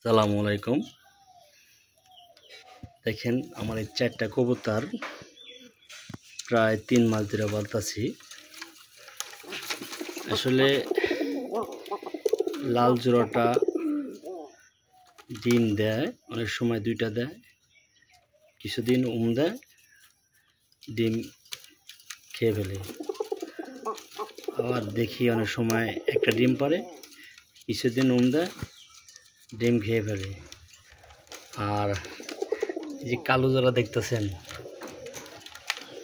আসসালামু আলাইকুম। দেখেন আমার এই 4টা কবুতর প্রায় 3 মাস ধরে পালতাছি। আসলে লাল জোড়াটা ডিম দেয়, অনেক সময় 2টা দেয়, কিছুদিন দেয়, ডিম খেয়ে ফেলে। আবার দেখি অনেক সময় একটা ডিম পারে, কিছুদিন দেয়, ডিম খেয়ে ফেলে। আর এই যে কালো জোড়া দেখতেছেন,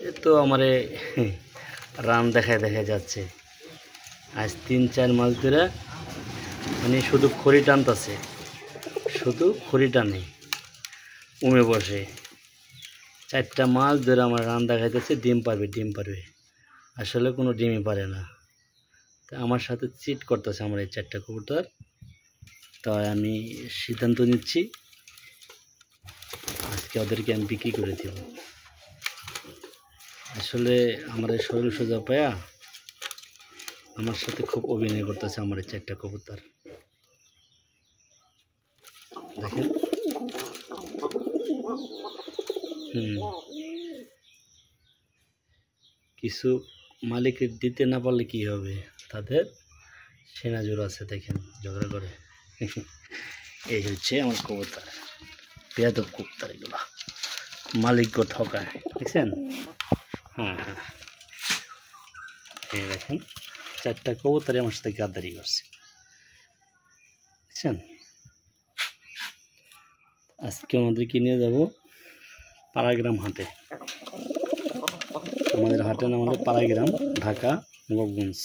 এ তো আমারে রান দেখা যাচ্ছে। আজ 3-4 মাস ধরে মানে শুধু খড়ি টানতেছে, শুধু খড়ি টানে, বসে। 4টা মাস ধরে আমার রান দেখাইতেছে ডিম পারবে। আসলে কোনো ডিমই পারে না। তা আমার সাথে চিট করতেছে আমার এই 4টা কবুতর। তাই আমি সিদ্ধান্ত নিচ্ছি আজকে ওদেরকে আমি বিক্রি করে দেব। আসলে আমার এই শরীর সোজা পায়া আমার সাথে খুব অভিনয় করতেছে আমার এই 4টা কবুতর। দেখেন, কিছু মালিকের দিতে না পারলে কি হবে, তাদের সেনা জোর আছে। দেখেন ঝগড়া করে। এই হচ্ছে আমার কবুতর, বেয়াদব কবুতর এগুলো, মালিককে ঠকায়। দেখছেন? হ্যাঁ, এই দেখেন 4টা কবুতর আমার সাথে গাদ্দারি করছে। দেখছেন? আজকে আমাদেরকে নিয়ে যাব পাড়াগ্রাম হাটে। আমাদের হাটের নাম হলো পাড়াগ্রাম, ঢাকা নবাবগঞ্জ।